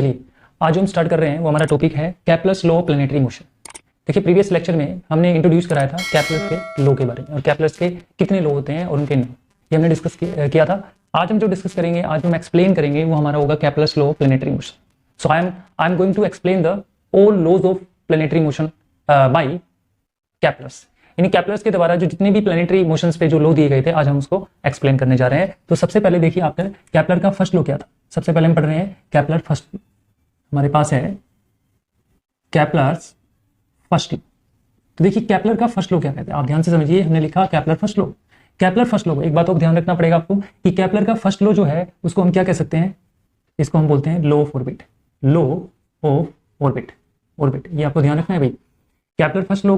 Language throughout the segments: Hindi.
चलिए आज हम स्टार्ट कर रहे हैं, वो हमारा टॉपिक है Kepler's law of planetary motion. देखिए प्रीवियस लेक्चर में हमने इंट्रोड्यूस कराया था कैप्लर्स के लॉ के बारे में और कैप्लर्स के कितने लॉ होते हैं और उनके नाम, ये हमने डिस्कस किया था। आज हम जो डिस्कस करेंगे, आज हम एक्सप्लेन करेंगे, वो हमारा होगा Kepler's law of planetary motion. So I am going to explain the all laws of planetary motion by Kepler's. यानी कैप्लर्स के द्वारा जो जितने भी प्लैनेटरी मोशंस पे जो लॉ दिए गए थे, आज हम उसको एक्सप्लेन करने जा रहे हैं। तो सबसे पहले देखिए आपका कैप्लर का फर्स्ट लॉ क्या था। सबसे पहले हम पढ़ रहे हैं कैप्लर फर्स्ट, हमारे पास है कैप्लर्स फर्स्ट लॉ। तो देखिए कैप्लर का फर्स्ट लॉ क्या कहते हैं, आप ध्यान से समझिए। हमने लिखा Kepler first law. Kepler first law, एक बात को ध्यान रखना पड़ेगा आपको कि कैप्लर का फर्स्ट लॉ जो है उसको हम क्या कह सकते हैं, इसको हम बोलते हैं law of orbit. Law of orbit, orbit ये आपको ध्यान रखना है भाई। कैप्लर फर्स्ट लॉ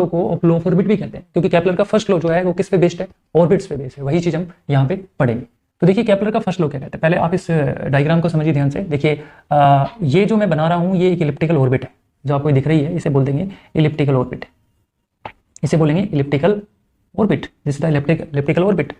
को लॉ ऑफ ऑर्बिट भी कहते हैं, क्योंकि कैप्लर का फर्स्ट लॉ जो है वो किस पे बेस्ड है, ऑर्बिट्स पे बेस्ड है। वही चीज हम यहाँ पे पढ़ेंगे। तो देखिए कैप्लर का फर्स्ट लॉ क्या कहते हैं, पहले आप इस डायग्राम को समझिए ध्यान से। देखिए ये जो मैं बना रहा हूँ ये एक इलिप्टिकल ऑर्बिट है, जो आपको दिख रही है, इसे बोल देंगे इलिप्टिकल ऑर्बिट। इसे बोलेंगे elliptical orbit, this is the elliptical orbit.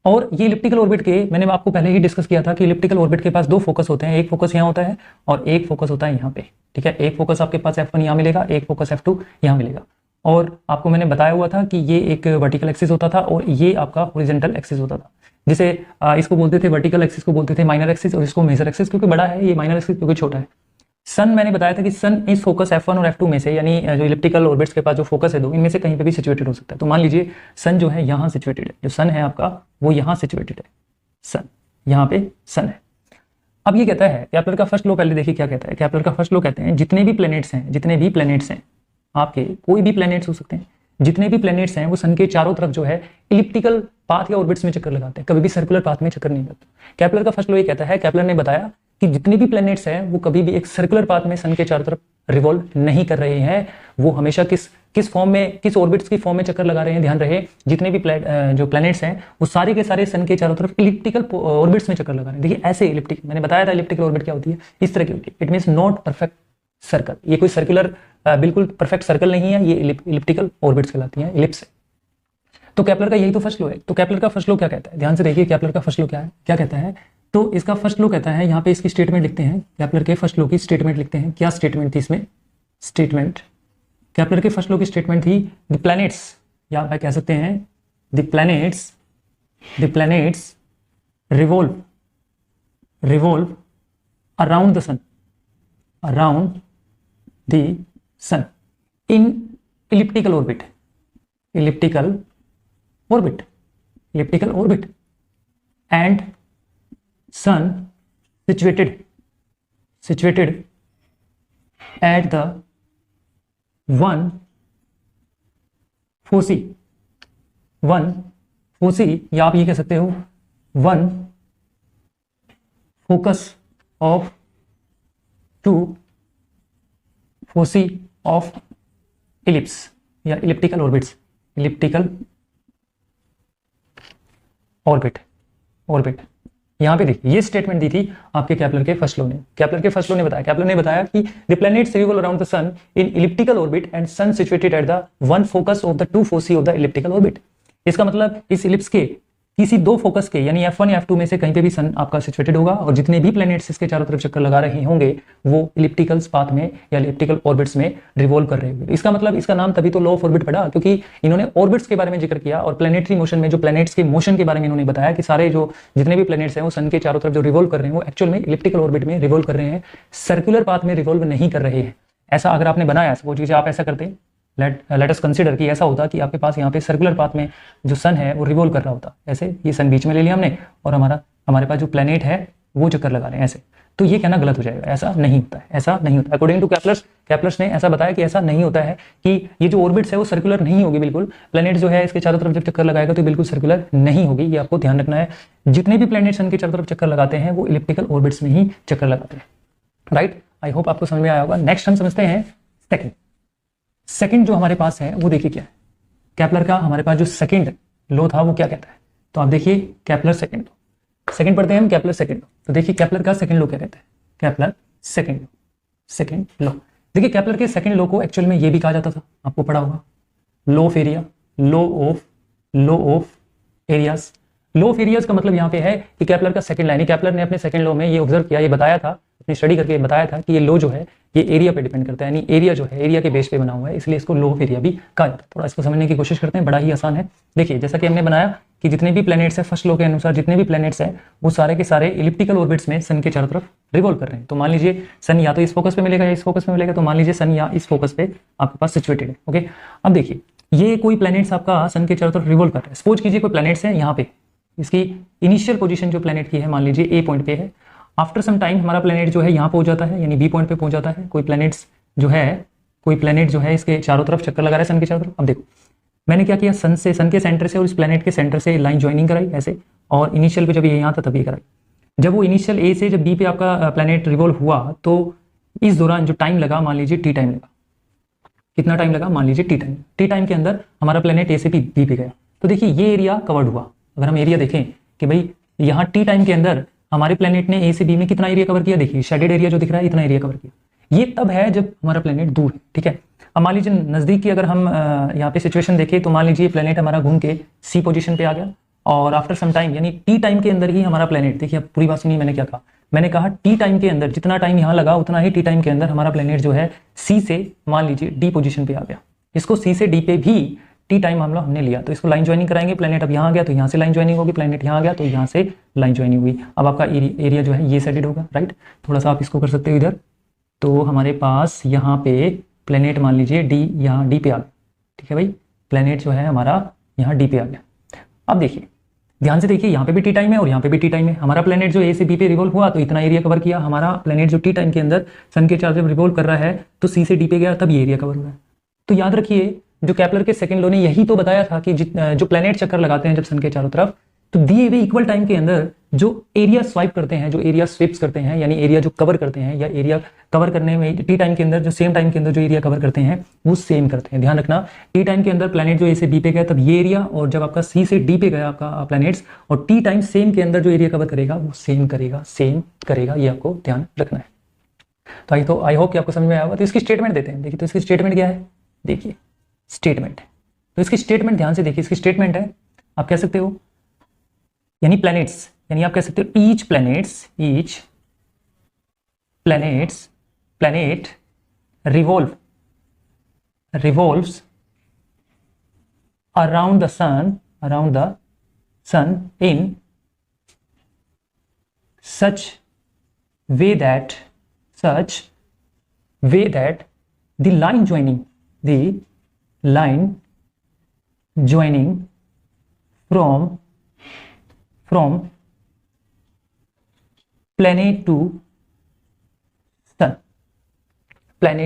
और ये इलिप्टिकल ऑर्बिट के मैंने आपको पहले ही डिस्कस किया था कि इलिप्टिकल ऑर्बिट के पास दो फोकस होते हैं, एक फोकस यहाँ होता है और एक फोकस होता है यहाँ पे। ठीक है, एक फोकस आपके पास F1 यहाँ मिलेगा, एक फोकस F2 यहाँ मिलेगा। और आपको मैंने बताया हुआ था कि ये एक वर्टिकल एक्सिस होता था और ये आपका हॉरिजॉन्टल एक्सिस होता था, जिसे इसको बोलते थे वर्टिकल एक्सिस को बोलते थे माइनर एक्सिस और इसको मेजर एक्सिस, क्योंकि बड़ा है, ये माइनर एक्सिस क्योंकि छोटा है। सन मैंने बताया था कि सन इस फोकस F1 और F2 में से, यानी जो इलिप्टिकल ऑर्बिट्स के पास जो फोकस है दो, इनमें से कहीं पे भी सिचुएटेड हो सकता है। तो मान लीजिए सन जो है यहाँ सिचुएटेड है, जो सन है आपका वो यहाँ सिचुएटेड है, सन यहाँ पे सन है। अब ये कहता है कैप्लर का फर्स्ट लॉ, पहले देखिए क्या कहता है। कैप्लर का फर्स्ट लॉ कहते हैं जितने भी प्लैनेट्स हैं आपके, कोई भी प्लैनेट्स हो सकते हैं, जितने भी प्लैनेट्स हैं वो सन के चारों तरफ जो है इलिप्टिकल पाथ या ऑर्बिट्स में चक्कर लगाते हैं, कभी भी सर्कुलर पाथ में चक्कर नहीं लगाते। कैप्लर का फर्स्ट लॉ ये कहता है, कैप्लर ने बताया कि जितने भी प्लैनेट्स हैं वो कभी भी एक सर्कुलर पाथ में सन के चारों तरफ रिवॉल्व नहीं कर रहे हैं, वो हमेशा किस फॉर्म में, किस ऑर्बिट्स की फॉर्म में चक्कर लगा रहे हैं। ध्यान रहे, जितने भी जो प्लैनेट्स हैं वो सारे के सारे सन के चारों तरफ इलिप्टिकल ऑर्बिट्स में चक्कर लगा रहे हैं। देखिए ऐसे इलिप्टिकल, मैंने बताया था इलिप्टिकल ऑर्बिट क्या होती है, इस तरह की होती है। It means not perfect circle, ये कोई सर्कुलर बिल्कुल परफेक्ट सर्कल नहीं है, ये इलिप्टिकल ऑर्बिट्स कहलाती हैं, इलिप्स है। तो कैप्लर का यही तो फर्स्ट लॉ है। तो कैप्लर का फर्स्ट लॉ क्या कहता है, ध्यान से देखिए कैप्लर का फर्स्ट लॉ क्या कहता है। तो इसका फर्स्ट लॉ कहता है, यहाँ पे इसकी स्टेटमेंट लिखते हैं, कैप्लर के फर्स्ट लॉ की स्टेटमेंट लिखते हैं। क्या स्टेटमेंट थी इसमें, स्टेटमेंट कैप्लर के फर्स्ट लॉ की स्टेटमेंट थी, द प्लैनेट्स, या आप कह सकते हैं the planets revolve around the sun in elliptical orbit and sun situated at the one foci, या आप ये कह सकते हो one focus of two foci of ellipse या elliptical orbits, elliptical ऑर्बिट। यहां पे देखिए ये स्टेटमेंट दी थी आपके कैप्लर के फर्स्ट लॉ ने। कैप्लर ने बताया कि the planets revolve around the sun in elliptical orbit and sun situated at the one focus of the two foci of the elliptical orbit. इसका मतलब इस इलिप्स के किसी दो फोकस के, यानी F1 या F2 में से कहीं पे भी सन आपका सिचुएटेड होगा और जितने भी प्लैनेट्स इसके चारों तरफ चक्कर लगा रहे होंगे वो इलिप्टिकल पाथ में या इलिप्टिकल ऑर्बिट्स में रिवॉल्व कर रहे होंगे। इसका मतलब इसका नाम तभी तो लॉ ऑफ ऑर्बिट पड़ा, क्योंकि इन्होंने ऑर्बिट्स के बारे में जिक्र किया और प्लैनेटरी मोशन में जो प्लैनेट्स के मोशन के बारे में इन्होंने बताया कि सारे जो जितने भी प्लैनेट्स हैं वो सन के चारों तरफ जो रिवॉल्व कर रहे हैं वो एक्चुअल में इलिप्टिकल ऑर्बिट में रिवॉल्व कर रहे हैं, सर्कुलर पाथ में रिवॉल्व नहीं कर रहे हैं। ऐसा अगर आपने बनाया, वो चीज़ आप ऐसा करते हैं, लेट अस कंसीडर कि ऐसा होता कि आपके पास यहाँ पे सर्कुलर पाथ में जो सन है वो रिवॉल्व कर रहा होता, ऐसे ये सन बीच में ले लिया हमने और हमारे पास जो प्लैनेट है वो चक्कर लगा रहे हैं ऐसे, तो ये कहना गलत हो जाएगा। ऐसा नहीं होता है, ऐसा नहीं होता। अकॉर्डिंग टू कैप्लर्स ने ऐसा बताया कि ऐसा नहीं होता है कि ये जो ऑर्बिट्स है वो सर्कुलर नहीं होगी बिल्कुल। प्लैनेट जो है इसके चारों तरफ जब चक्कर लगाएगा तो बिल्कुल सर्कुलर नहीं होगी, ये आपको ध्यान रखना है। जितने भी प्लैनेट सन के चारों तरफ चक्कर लगाते हैं वो इलिप्टिकल ऑर्बिट्स में ही चक्कर लगाते हैं, राइट। आई होप आपको समझ में आया होगा। नेक्स्ट हम समझते हैं सेकंड जो हमारे पास है वो देखिए क्या है। कैप्लर का हमारे पास जो सेकंड लॉ था वो क्या कहता है, तो आप देखिए कैप्लर सेकंड पढ़ते हैं हम, कैप्लर सेकंड लॉ। तो देखिए कैप्लर का सेकंड लॉ क्या कहता है, कैप्लर सेकंड लॉ। देखिए कैप्लर के सेकंड लॉ को एक्चुअल में ये भी कहा जाता था, आपको पढ़ा होगा, law of area, law of areas. Law of areas का मतलब यहाँ पे है कि कैप्लर का सेकंड लाइन, कैप्लर ने अपने सेकंड लॉ में ये ऑब्जर्व किया, ये बताया था अपनी स्टडी करके बताया था कि ये लो जो है ये एरिया पे डिपेंड करता है, यानी एरिया जो है एरिया के बेस पे बना हुआ है, इसलिए इसको लो ऑफ एरिया भी कहा जाता है। थोड़ा इसको समझने की कोशिश करते हैं, बड़ा ही आसान है। देखिए जैसा कि हमने बनाया कि जितने भी प्लैनेट्स हैं फर्स्ट लॉ के अनुसार जितने भी प्लैनेट्स हैं वो सारे के सारे इलिप्टिकल ऑर्बिट्स में सन के चारों तरफ रिवॉल्व कर रहे हैं। तो मान लीजिए सन या तो इस फोकस पे मिलेगा या इस फोकस पे मिलेगा, तो मान लीजिए सन या इस फोकस पे आपके पास सिचुएटेड है। ओके, अब देखिए ये कोई प्लैनेट्स आपका सन के चारों तरफ रिवॉल्व कर रहा है। सपोज कीजिए कोई प्लैनेट्स है यहाँ पे, इसकी इनिशियल पोजीशन जो प्लैनेट की है मान लीजिए ए पॉइंट पे है। आफ्टर सम टाइम हमारा प्लैनेट जो है यहाँ पहुंच जाता है, यानी बी पॉइंट पे पहुंच जाता है। कोई प्लैनेट जो है इसके चारों तरफ चक्कर लगा रहा है सन के चारों तरफ। अब देखो मैंने क्या किया, सन के सेंटर से और इस प्लैनेट के सेंटर से लाइन ज्वाइनिंग कराई ऐसे, और इनिशियल पे जब ये यहाँ था तब ये कराई। जब वो इनिशियल ए से जब बी पे आपका प्लैनेट रिवॉल्व हुआ तो इस दौरान जो टाइम लगा मान लीजिए टी टाइम लगा। कितना टाइम लगा, मान लीजिए टी टाइम के अंदर हमारा प्लैनेट ए से बी पे गया। तो देखिए ये एरिया कवर्ड हुआ। अगर हम एरिया देखें कि भाई यहाँ टी टाइम के अंदर हमारे प्लैनेट ने ए से बी में कितना एरिया कवर किया, देखिए शेडेड एरिया जो दिख रहा है इतना एरिया कवर किया। ये तब है जब हमारा प्लैनेट दूर है, ठीक है। अब मान लीजिए नजदीक की अगर हम यहाँ पे सिचुएशन देखें तो मान लीजिए प्लैनेट हमारा घूम के सी पोजीशन पे आ गया, और आफ्टर सम टाइम यानी टी टाइम के अंदर ही हमारा प्लैनेट, देखिए अब पूरी बात सुनिए मैंने क्या कहा, मैंने कहा टी टाइम के अंदर जितना टाइम यहाँ लगा उतना ही टी टाइम के अंदर हमारा प्लैनेट जो है सी से मान लीजिए डी पोजीशन पे आ गया। इसको सी से डी पे भी टी टाइम मामला हमने लिया, तो इसको लाइन ज्वाइनिंग कराएंगे। प्लैनेट अब यहाँ आ गया तो यहाँ से लाइन ज्वाइनिंग होगी, प्लैनेट यहाँ आ गया तो यहाँ से लाइन ज्वाइनिंग हुई। अब आपका एरिया जो है ये शेडेड होगा, राइट। थोड़ा सा आप इसको कर सकते हो इधर, तो हमारे पास यहाँ पे प्लैनेट मान लीजिए डी, यहाँ डी पे आ गया, ठीक है भाई। प्लैनेट जो है हमारा यहाँ डी पे आ गया। अब देखिए ध्यान से देखिए, यहाँ पे भी टी टाइम है और यहाँ पे भी टी टाइम है। हमारा प्लैनेट जो ए से बी पे रिवॉल्व हुआ तो इतना एरिया कवर किया। हमारा प्लैनेट जो टी टाइम के अंदर सन के चारों तरफ रिवॉल्व कर रहा है तो सी से डी पे गया, तब ये एरिया कवर हुआ है। तो याद रखिए जो केपलर के सेकंड लॉ ने यही तो बताया था कि जो प्लैनेट चक्कर लगाते हैं जब सन के चारों तरफ, तो दिए हुए इक्वल टाइम के अंदर जो एरिया स्वाइप करते हैं, जो एरिया स्विप्स करते हैं, यानी एरिया जो कवर करते हैं या एरिया कवर करने में टी टाइम के अंदर जो सेम टाइम के अंदर जो एरिया कवर करते हैं वो सेम करते हैं। ध्यान रखना, टी टाइम के अंदर प्लैनेट जो ए से बी पे गया तब ये एरिया, और जब आपका सी से डी पे गया आपका प्लैनेट्स, और टी टाइम सेम के अंदर जो एरिया कवर करेगा वो सेम करेगा, ये आपको ध्यान रखना है। तो आई होप कि आपको समझ में आया होगा। तो इसकी स्टेटमेंट देते हैं। देखिए तो इसकी स्टेटमेंट क्या है, देखिए स्टेटमेंट है, तो इसकी स्टेटमेंट ध्यान से देखिए। इसकी स्टेटमेंट है, आप कह सकते हो यानी प्लैनेट्स, यानी आप कह सकते हो each planet revolves around the sun in such way that the line joining from planet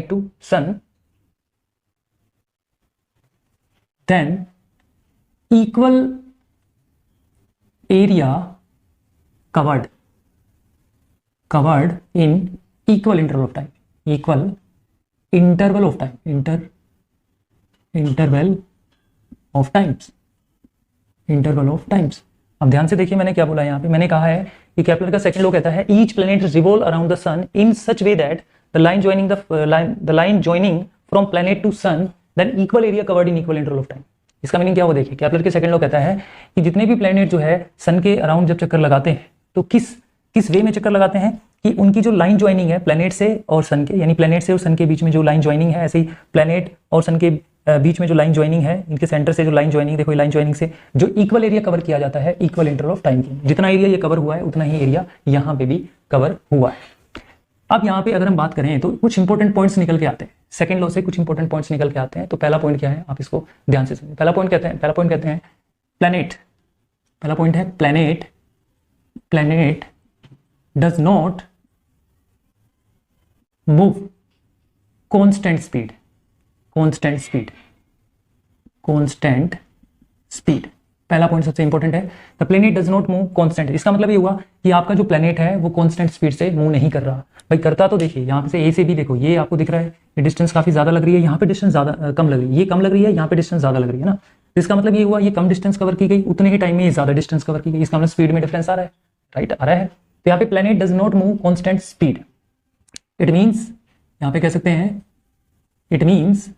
to sun then equal area covered in equal interval of time, interval of times। अब ध्यान से देखिए मैंने क्या बोला यहाँ पे, मैंने कहा है कि केपलर का सेकंड लॉ कहता है each planet revolve around the sun in such way that the line joining from planet to sun then equal area covered in equal interval of time. इसका मीनिंग क्या वो देखिए, केपलर के सेकंड लॉ कहता है कि जितने भी प्लैनेट जो है सन के अराउंड जब चक्कर लगाते हैं तो किस वे में चक्कर लगाते हैं कि उनकी जो लाइन ज्वाइनिंग है प्लैनेट से और सन के, यानी प्लैनेट से और सन के बीच में जो लाइन ज्वाइनिंग है, ऐसे ही प्लैनेट और सन के बीच में जो लाइन ज्वाइनिंग है, इनके सेंटर से जो लाइन ज्वाइनिंग, देखो लाइन ज्वाइनिंग से जो इक्वल एरिया कवर किया जाता है इक्वल इंटरवल ऑफ टाइम की। जितना एरिया ये कवर हुआ है उतना ही एरिया यहाँ पे भी कवर हुआ है। अब यहाँ पे अगर हम बात करें तो कुछ इंपॉर्टेंट पॉइंट्स निकल के आते हैं, सेकंड लॉ से कुछ इंपॉर्टेंट पॉइंट्स निकल के आते हैं। तो पहला पॉइंट क्या है, आप इसको ध्यान से सुनिए। पहला पॉइंट कहते हैं प्लैनेट, पहला पॉइंट है planet does not move constant speed. पहला पॉइंट सबसे इंपॉर्टेंट है, the planet does not move constant. इसका मतलब ये हुआ कि आपका जो प्लैनेट है वो कांस्टेंट स्पीड से मूव नहीं कर रहा। भाई करता तो देखिए यहाँ से ए से बी, देखो ये आपको दिख रहा है, ये डिस्टेंस काफी ज्यादा लग रही है, यहाँ पे डिस्टेंस ज्यादा कम लग रही है, ये कम लग रही है, यहाँ पे डिस्टेंस ज्यादा लग रही है ना। तो इसका मतलब ये हुआ ये कम डिस्टेंस कवर की गई, उतने ही टाइम में ये ज्यादा डिस्टेंस कवर की गई। इसका मतलब स्पीड में डिफरेंस आ रहा है, राइट, आ रहा है। तो यहाँ पे planet does not move constant speed, it means यहाँ पे कह सकते हैं it means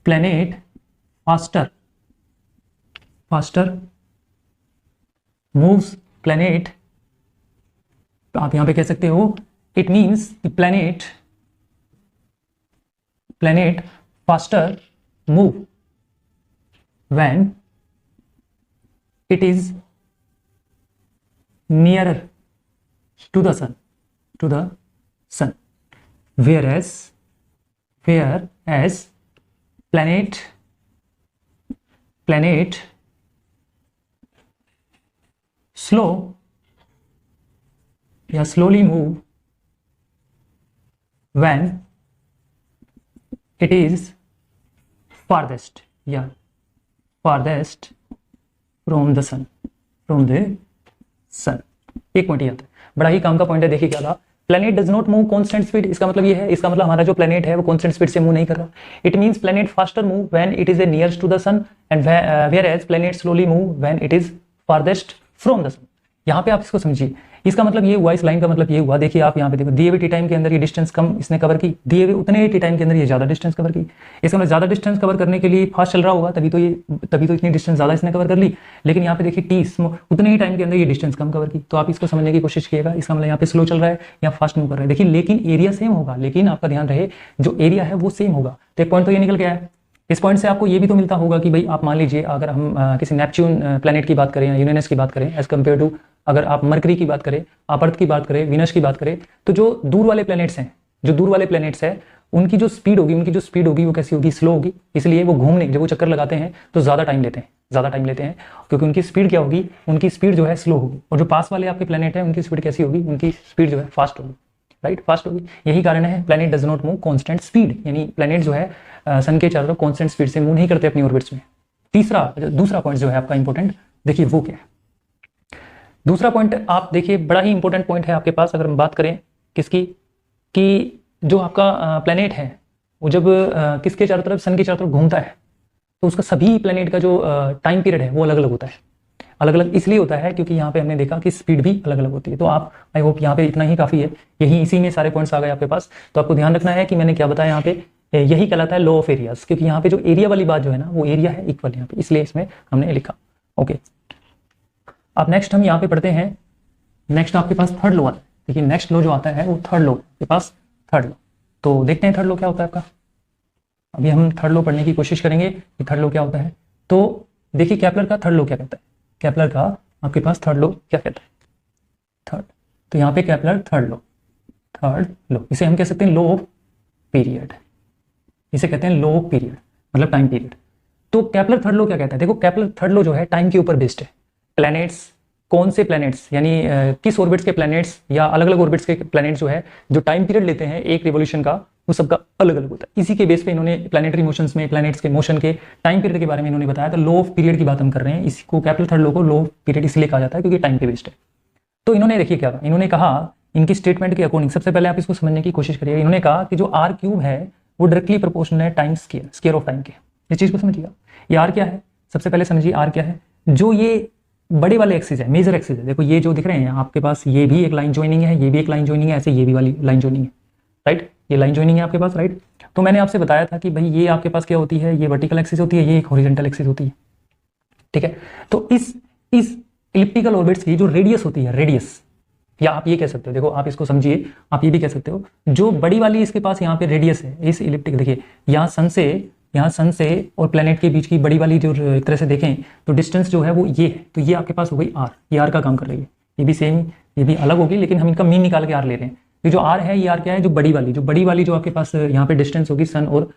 planet faster moves planet, आप यहां पे कह सकते हो it means planet faster move when it is nearer to the sun, whereas planet slowly move when it is farthest from the sun, एक पॉइंट ये आता है, बड़ा ही काम का पॉइंट है। देखिए क्या था, planet does not move constant speed, इसका मतलब ये है, इसका मतलब हमारा जो प्लैनेट है वो कांस्टेंट स्पीड से मूव नहीं कर रहा। It means planet faster move when it is a nearest to the sun and where as planet slowly move when it is farthest from the sun. यहाँ पे आप इसको समझिए, इसका मतलब ये हुआ, इस लाइन का मतलब ये हुआ, देखिए आप यहाँ पे देखो, दिए हुए टी टाइम के अंदर ये डिस्टेंस कम इसने कवर की, दिए हुए उतने टी टाइम के अंदर ये ज्यादा डिस्टेंस कवर की। इसका मतलब ज्यादा डिस्टेंस कवर करने के लिए फास्ट चल रहा होगा, तभी तो इतनी डिस्टेंस ज्यादा इसने कवर कर ली। लेकिन यहाँ पे देखिए टी उतने ही टाइम के अंदर ये डिस्टेंस कम कवर की। तो आप इसको समझने की कोशिश कीजिएगा, इसका मतलब यहाँ पे स्लो चल रहा है या फास्ट मूव कर रहा है। देखिए लेकिन एरिया सेम होगा, लेकिन आपका ध्यान रहे जो एरिया है वो सेम होगा। तो एक पॉइंट तो ये निकल गया है। इस पॉइंट से आपको ये भी तो मिलता होगा कि भाई आप मान लीजिए अगर हम किसी नेपच्यून प्लैनेट की बात करें या यूरेनस की बात करें एज कम्पेयर टू, अगर आप मरकरी की बात करें, आप अर्थ की बात करें, वीनस की बात करें, तो जो दूर वाले प्लैनेट्स हैं उनकी जो स्पीड होगी वो कैसी होगी, स्लो होगी। इसलिए वो घूमने जब वो चक्कर लगाते हैं तो ज़्यादा टाइम लेते हैं क्योंकि उनकी स्पीड क्या होगी, उनकी स्पीड जो है स्लो होगी। और जो पास वाले आपके प्लैनेट है उनकी स्पीड कैसी होगी, उनकी स्पीड जो है फास्ट होगी, राइट, फास्ट होगी। यही कारण है planet does not move constant speed, यानी प्लैनेट जो है सन के चारों तरफ कांस्टेंट स्पीड से मूव नहीं करते अपनी ऑर्बिट्स में। दूसरा पॉइंट जो है आपका इंपॉर्टेंट, देखिए वो क्या है। दूसरा पॉइंट आप देखिए, बड़ा ही इंपॉर्टेंट पॉइंट है आपके पास। अगर हम बात करें किसकी, कि जो आपका प्लैनेट है वो जब किसके चारों तरफ, सन के चारों तरफ घूमता है, तो उसका सभी प्लैनेट का जो टाइम पीरियड है वो अलग अलग होता है। अलग अलग इसलिए होता है क्योंकि यहाँ पे हमने देखा कि स्पीड भी अलग अलग होती है। तो आप, आई होप यहाँ पे इतना ही काफ़ी है, इसी में सारे पॉइंट्स आ गए आपके पास। तो आपको ध्यान रखना है कि मैंने क्या बताया यहाँ पे, यही कहलाता है लॉ ऑफ एरियाज, क्योंकि यहाँ पे जो एरिया वाली बात जो है ना वो एरिया है इक्वल यहाँ पे, इसलिए इसमें हमने लिखा। ओके, अब नेक्स्ट हम यहाँ पे पढ़ते हैं, नेक्स्ट आपके पास थर्ड लॉ आता है। देखिए नेक्स्ट लॉ जो आता है वो थर्ड लॉ के पास, थर्ड लॉ। तो देखते हैं थर्ड लॉ क्या होता है आपका। अभी हम थर्ड लॉ पढ़ने की कोशिश करेंगे कि थर्ड लॉ क्या होता है। तो देखिए केपलर का थर्ड लॉ क्या कहता है, केपलर का आपके पास थर्ड लॉ क्या कहता है, थर्ड। तो यहाँ पे केपलर थर्ड लॉ, इसे हम कह सकते हैं लॉ ऑफ पीरियड, इसे कहते हैं लॉ ऑफ पीरियड, मतलब टाइम पीरियड। तो केपलर थर्ड लॉ क्या कहता है, देखो केपलर थर्ड लॉ जो है टाइम के ऊपर बेस्ड है। प्लैनेट्स, कौन से प्लैनेट्स, यानी किस ऑर्बिट्स के प्लैनेट्स या अलग अलग ऑर्बिट्स के प्लैनेट्स जो है जो टाइम पीरियड लेते हैं एक रिवोल्यूशन का, वो सबका अलग अलग होता है। इसी के बेस पे इन्होंने प्लैनेटरी मोशंस में प्लैनेट्स के मोशन के टाइम पीरियड के बारे में इन्होंने बताया। तो लॉ ऑफ पीरियड की बात हम कर रहे हैं, इसको केपलर थर्ड लॉ को लॉ ऑफ पीरियड इसलिए कहा जाता है क्योंकि टाइम पे बेस्ड है। तो इन्होंने देखिए क्या कहा, इन्होंने कहा इनकी स्टेटमेंट के अकॉर्डिंग, सबसे पहले आप इसको समझने की कोशिश करिए। इन्होंने कहा कि जो आर क्यूब है वो डायरेक्टली प्रोपोर्शनल है टाइम स्केयर ऑफ टाइम के। इस चीज को समझिएगा, ये आर क्या है, सबसे पहले समझिए आर क्या है। जो ये बड़े वाले एक्सिस है, मेजर एक्सिस है, देखो ये जो दिख रहे हैं आपके पास, ये भी एक लाइन ज्वाइनिंग है, ये भी एक लाइन ज्वाइनिंग है, ऐसे ये भी वाली लाइन ज्वाइनिंग है, राइट, ये लाइन ज्वाइनिंग है आपके पास, राइट। तो मैंने आपसे बताया था कि भाई ये आपके पास क्या होती है, ये वर्टिकल एक्सिस होती है, ये एक हॉरिजॉन्टल एक्सिस होती है, ठीक है। तो इस इलिप्टिकल ऑर्बिट्स की जो रेडियस होती है, रेडियस, या आप ये कह सकते हो, देखो आप इसको समझिए, आप ये भी कह सकते हो, जो बड़ी वाली इसके पास यहाँ पे रेडियस है इस इलिप्टिक, देखिए यहाँ सन से और प्लेनेट के बीच की बड़ी वाली जो एक तरह से देखें तो डिस्टेंस जो है वो ये है। तो ये आपके पास हो गई आर, ये आर का काम कर रही है। ये भी सेम, ये भी अलग होगी, लेकिन हम इनका मीन निकाल के आर ले रहे हैं। ये जो आर है, ये आर क्या है, जो बड़ी वाली जो आपके पास यहाँ पे डिस्टेंस होगी सन और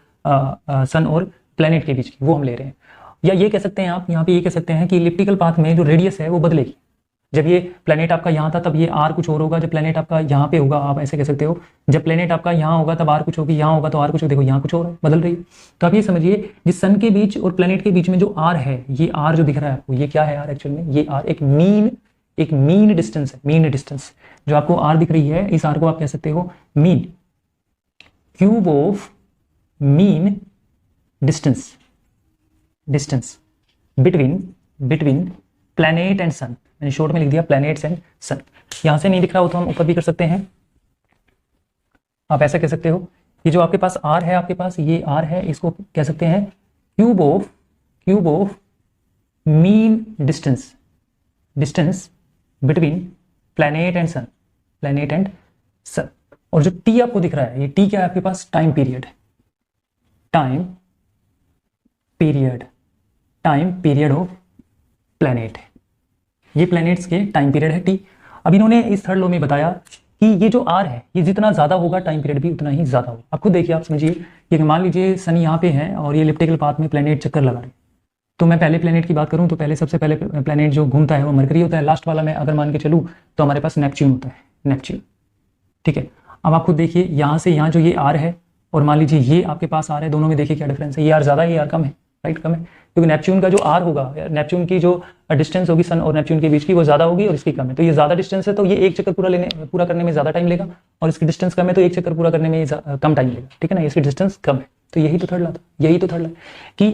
प्लेनेट के बीच की, वो हम ले रहे हैं। या ये कह सकते हैं आप, यहाँ पे ये कह सकते हैं कि इलिप्टिकल पाथ में जो रेडियस है वो बदलेगी। जब ये प्लेनेट आपका यहाँ था तब ये आर कुछ और होगा, जब प्लेनेट आपका यहाँ पे होगा, आप ऐसे कह सकते हो, जब प्लेनेट आपका यहाँ होगा तब आर कुछ होगी, यहाँ होगा तो आर कुछ होगा, देखो यहाँ कुछ और है, बदल रही है। तो आप ये समझिए, जिस सन के बीच और प्लेनेट के बीच में जो आर है, ये आर जो दिख रहा है आपको, ये क्या है आर एक्चुअल में, ये आर एक मीन डिस्टेंस है, मीन डिस्टेंस जो आपको आर दिख रही है, इस आर को आप कह सकते हो mean, cube of mean distance between planet and sun. मैंने शॉर्ट में लिख दिया प्लैनेट्स एंड सन। यहां से नहीं दिख रहा हो तो हम ऊपर भी कर सकते हैं, आप ऐसा कह सकते हो, ये जो आपके पास आर है, आपके पास ये आर है, इसको कह सकते हैं cube of mean distance distance between planet and sun, planet and sun. और जो टी आपको दिख रहा है, ये टी क्या है आपके पास? Time period, time period, time period of planet. ये प्लैनेट्स के टाइम पीरियड है टी। अब इन्होंने इस थर्ड लॉ में बताया कि ये जो आर है, ये जितना ज़्यादा होगा टाइम पीरियड भी उतना ही ज़्यादा होगा। आपको देखिए, आप समझिए कि मान लीजिए सन यहाँ पे है और ये इलिप्टिकल पाथ में प्लैनेट चक्कर लगा रहे हैं। तो मैं पहले प्लैनेट की बात करूँ तो पहले सबसे पहले प्लैनेट जो घूमता है वो मरकरी होता है। लास्ट वाला मैं अगर मान के चलूँ तो हमारे पास नेपच्यून होता है, नेपच्यून। ठीक है, अब आप खुद देखिए यहाँ से यहाँ जो ये आर है और मान लीजिए ये आपके पास आर है, दोनों में देखिए क्या डिफरेंस है। ये आर ज़्यादा है, ये आर कम है, राइट, कम है। क्योंकि नेपच्यून का जो आर होगा, नेपच्यून की जो डिस्टेंस होगी सन और नेपच्यून के बीच की, वो ज़्यादा होगी और इसकी कम है। तो ये ज़्यादा डिस्टेंस है तो ये एक चक्कर पूरा करने में ज़्यादा टाइम लेगा, और इसकी डिस्टेंस कम है तो एक चक्कर पूरा करने में कम टाइम लेगा। ठीक है ना, इसकी डिस्टेंस कम है। तो यही तो थर्ड लॉ था, यही तो थर्ड लॉ कि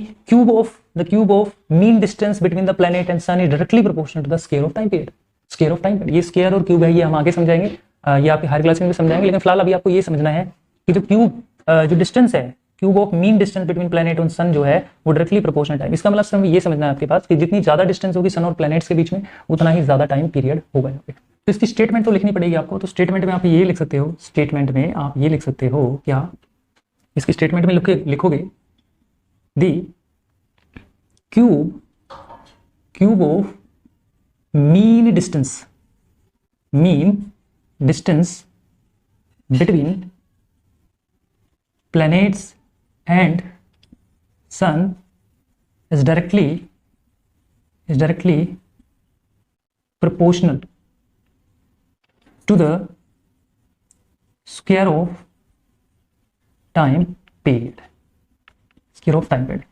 the cube of mean distance between the planet and sun is directly proportional to the square of time period. Square of time period, ये स्क्वायर और क्यूब है, ये हम आगे समझाएंगे, ये आपके हायर क्लास में भी समझाएंगे। लेकिन फिलहाल अभी आपको ये समझना है कि जो क्यूब जो डिस्टेंस है, cube of mean distance between planet और सन जो है वो डायरेक्टली प्रोपोर्शनल टाइम। इसका मतलब ये समझना है आपके पास कि जितनी ज्यादा डिस्टेंस होगी सन और प्लैनेट्स के बीच में उतना ही ज्यादा टाइम पीरियड होगा यहाँ पे। तो इसकी स्टेटमेंट तो लिखनी पड़ेगी आपको। तो स्टेटमेंट में आप ये लिख सकते हो, स्टेटमेंट में आप ये लिख सकते हो क्या, इसकी स्टेटमेंट में लिखोगे दी cube of mean distance between planets and sun is directly proportional to the square of time period, square of time period।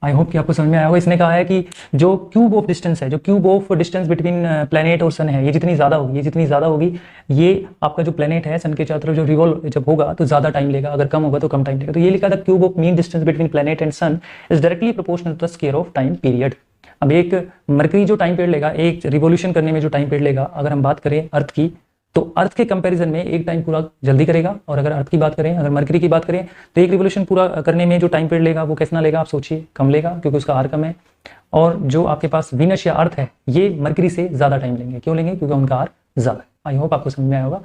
I hope कि आपको समझ में आया होगा। इसने कहा है कि जो क्यूब ऑफ डिस्टेंस है, जो cube of distance between planet और सन है, ये जितनी ज़्यादा होगी, ये आपका जो प्लैनेट है सन के चारों तरफ जो रिवॉल्व जब होगा तो ज़्यादा टाइम लेगा, अगर कम होगा तो कम टाइम लेगा। तो ये लिखा था cube of mean distance between planet and sun is directly proportional to the square of time period. अब एक मरकरी जो टाइम पीरियड लेगा, एक रिवोल्यूशन करने में जो टाइम पीरियड लेगा, अगर हम बात करें अर्थ की, तो अर्थ के कंपैरिजन में एक टाइम पूरा जल्दी करेगा। और अगर अर्थ की बात करें, अगर मरकरी की बात करें, तो एक रिवोल्यूशन पूरा करने में जो टाइम पीरियड लेगा वो कितना लेगा आप सोचिए, कम लेगा, क्योंकि उसका आर कम है। और जो आपके पास वीनस या अर्थ है, ये मरकरी से ज़्यादा टाइम लेंगे। क्यों लेंगे? क्योंकि उनका आर ज़्यादा है। आई होप आपको समझ में आया होगा।